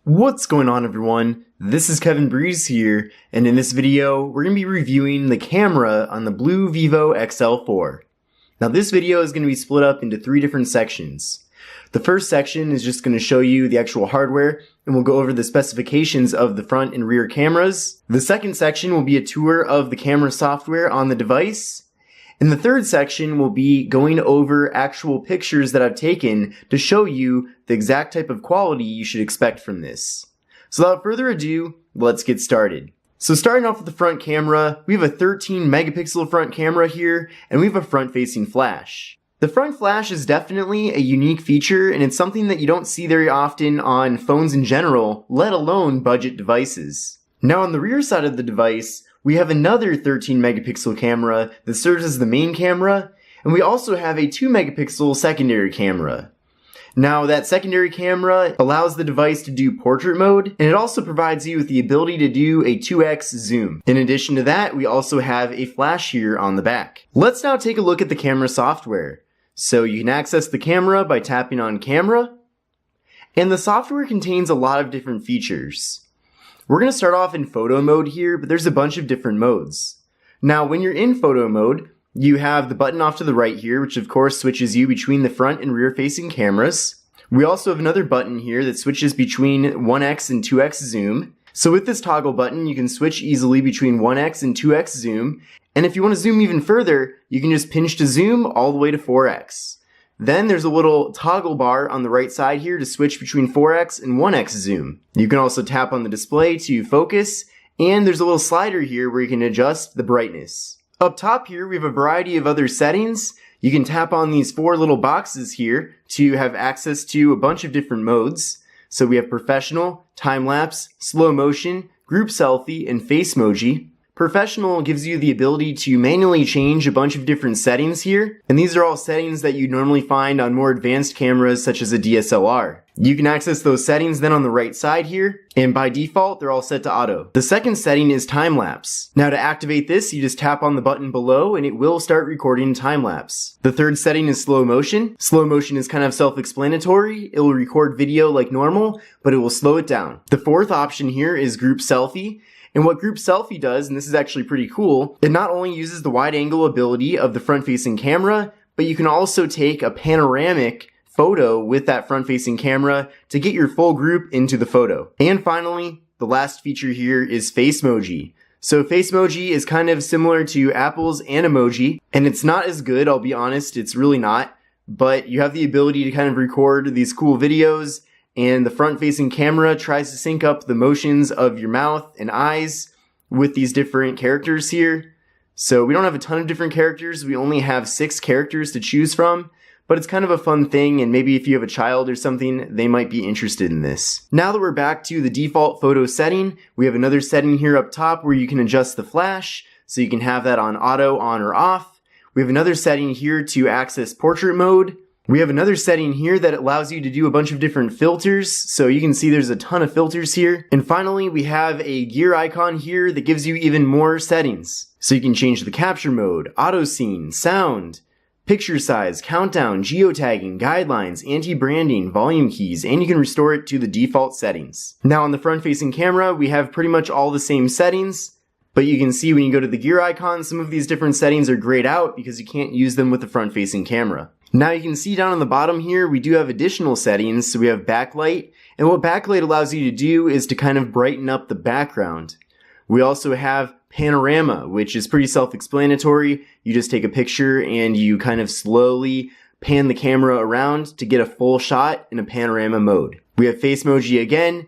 What's going on, everyone? This is Kevin Breeze here, and in this video, we're going to be reviewing the camera on the BLU Vivo XL4. Now this video is going to be split up into 3 different sections. The first section is just going to show you the actual hardware, and we'll go over the specifications of the front and rear cameras. The second section will be a tour of the camera software on the device. And the third section will be going over actual pictures that I've taken to show you the exact type of quality you should expect from this. So without further ado, let's get started. So starting off with the front camera, we have a 13 megapixel front camera here, and we have a front-facing flash. The front flash is definitely a unique feature, and it's something that you don't see very often on phones in general, let alone budget devices. Now on the rear side of the device, we have another 13 megapixel camera that serves as the main camera, and we also have a 2 megapixel secondary camera. Now that secondary camera allows the device to do portrait mode, and it also provides you with the ability to do a 2x zoom. In addition to that, we also have a flash here on the back. Let's now take a look at the camera software. So you can access the camera by tapping on camera, and the software contains a lot of different features. We're going to start off in photo mode here, but there's a bunch of different modes. Now, when you're in photo mode, you have the button off to the right here, which of course switches you between the front and rear facing cameras. We also have another button here that switches between 1x and 2x zoom. So with this toggle button, you can switch easily between 1x and 2x zoom. And if you want to zoom even further, you can just pinch to zoom all the way to 4x. Then there's a little toggle bar on the right side here to switch between 4x and 1x zoom. You can also tap on the display to focus, and there's a little slider here where you can adjust the brightness. Up top here, we have a variety of other settings. You can tap on these 4 little boxes here to have access to a bunch of different modes. So we have professional, time-lapse, slow motion, group selfie, and face Moji. Professional gives you the ability to manually change a bunch of different settings here, and these are all settings that you normally find on more advanced cameras such as a DSLR. You can access those settings then on the right side here, and by default they're all set to auto. The second setting is time-lapse. Now to activate this, you just tap on the button below and it will start recording time-lapse. The third setting is slow motion. Slow motion is kind of self-explanatory. It will record video like normal, but it will slow it down. The fourth option here is group selfie. And what Group Selfie does, and this is actually pretty cool, it not only uses the wide angle ability of the front-facing camera, but you can also take a panoramic photo with that front-facing camera to get your full group into the photo. And finally, the last feature here is Face Moji. So Face Moji is kind of similar to Apple's Animoji, and it's not as good, I'll be honest, it's really not, but you have the ability to kind of record these cool videos, and the front-facing camera tries to sync up the motions of your mouth and eyes with these different characters here. So we don't have a ton of different characters, we only have 6 characters to choose from, but it's kind of a fun thing, and maybe if you have a child or something, they might be interested in this. Now that we're back to the default photo setting, we have another setting here up top where you can adjust the flash, so you can have that on auto, on or off. We have another setting here to access portrait mode. We have another setting here that allows you to do a bunch of different filters, so you can see there's a ton of filters here. And finally, we have a gear icon here that gives you even more settings. So you can change the capture mode, auto scene, sound, picture size, countdown, geotagging, guidelines, anti-branding, volume keys, and you can restore it to the default settings. Now on the front-facing camera, we have pretty much all the same settings, but you can see when you go to the gear icon, some of these different settings are grayed out because you can't use them with the front-facing camera. Now you can see down on the bottom here, we do have additional settings. So we have backlight, and what backlight allows you to do is to kind of brighten up the background. We also have panorama, which is pretty self-explanatory. You just take a picture and you kind of slowly pan the camera around to get a full shot in a panorama mode. We have face Moji again.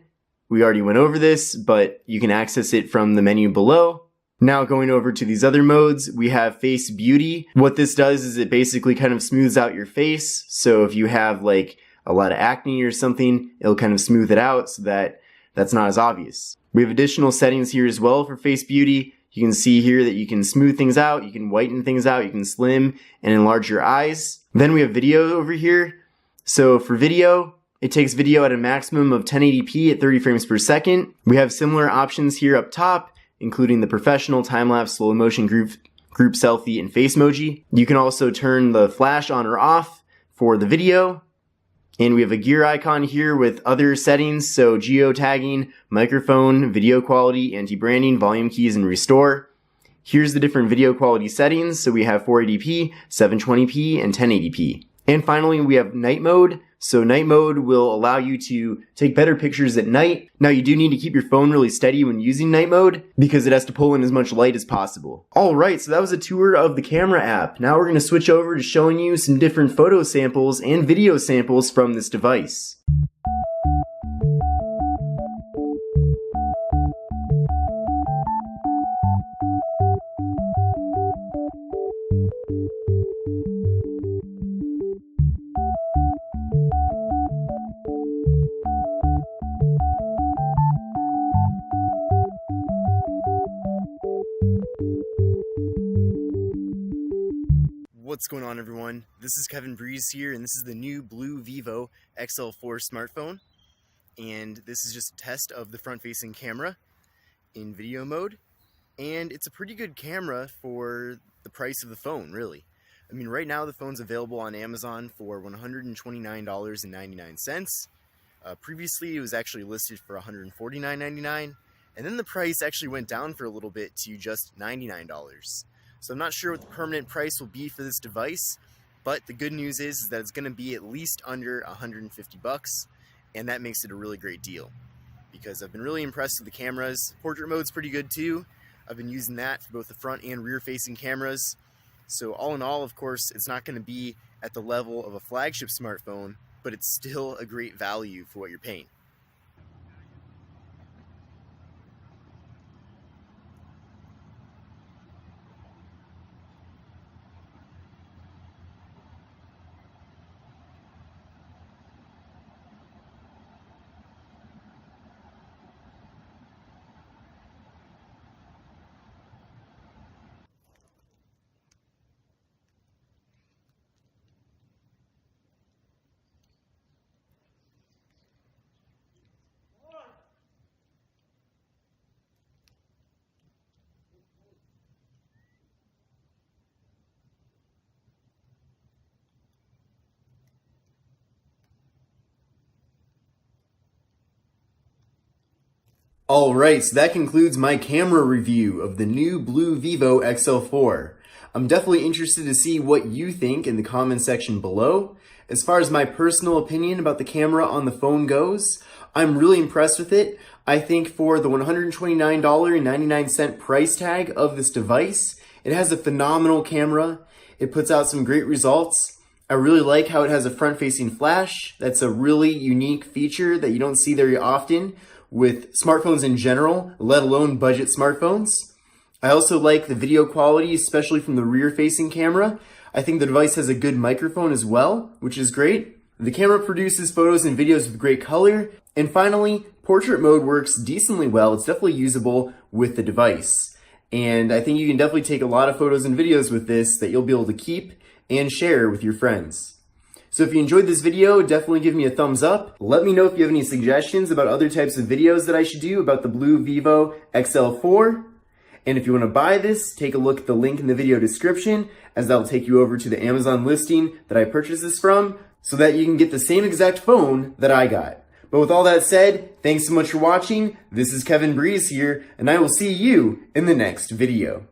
We already went over this, but you can access it from the menu below. Now going over to these other modes, we have Face Beauty. What this does is it basically kind of smooths out your face. So if you have like a lot of acne or something, it'll kind of smooth it out so that that's not as obvious. We have additional settings here as well for Face Beauty. You can see here that you can smooth things out, you can whiten things out, you can slim and enlarge your eyes. Then we have video over here. So for video, it takes video at a maximum of 1080p at 30 frames per second. We have similar options here up top, including the professional, time-lapse, slow motion, group selfie, and face Moji. You can also turn the flash on or off for the video. And we have a gear icon here with other settings, so geotagging, microphone, video quality, anti-branding, volume keys, and restore. Here's the different video quality settings, so we have 480p, 720p, and 1080p. And finally, we have night mode. So night mode will allow you to take better pictures at night. Now you do need to keep your phone really steady when using night mode because it has to pull in as much light as possible. Alright, so that was a tour of the camera app. Now we're going to switch over to showing you some different photo samples and video samples from this device. What's going on, everyone? This is Kevin Breeze here, and this is the new BLU Vivo XL4 smartphone. And this is just a test of the front-facing camera in video mode. And it's a pretty good camera for the price of the phone, really. I mean, right now the phone's available on Amazon for $129.99. Previously, it was actually listed for $149.99, and then the price actually went down for a little bit to just $99. So I'm not sure what the permanent price will be for this device, but the good news is that it's going to be at least under 150 bucks, and that makes it a really great deal because I've been really impressed with the cameras. Portrait mode's pretty good too. I've been using that for both the front and rear facing cameras. So all in all, of course, it's not going to be at the level of a flagship smartphone, but it's still a great value for what you're paying. Alright, so that concludes my camera review of the new BLU Vivo XL4. I'm definitely interested to see what you think in the comment section below. As far as my personal opinion about the camera on the phone goes, I'm really impressed with it. I think for the $129.99 price tag of this device, it has a phenomenal camera. It puts out some great results. I really like how it has a front-facing flash. That's a really unique feature that you don't see very often with smartphones in general, let alone budget smartphones. I also like the video quality, especially from the rear-facing camera. I think the device has a good microphone as well, which is great. The camera produces photos and videos with great color. And finally, portrait mode works decently well. It's definitely usable with the device. And I think you can definitely take a lot of photos and videos with this that you'll be able to keep and share with your friends. So if you enjoyed this video, definitely give me a thumbs up. Let me know if you have any suggestions about other types of videos that I should do about the BLU Vivo XL4. And if you want to buy this, take a look at the link in the video description, as that'll take you over to the Amazon listing that I purchased this from, so that you can get the same exact phone that I got. But with all that said, thanks so much for watching. This is Kevin Breeze here, and I will see you in the next video.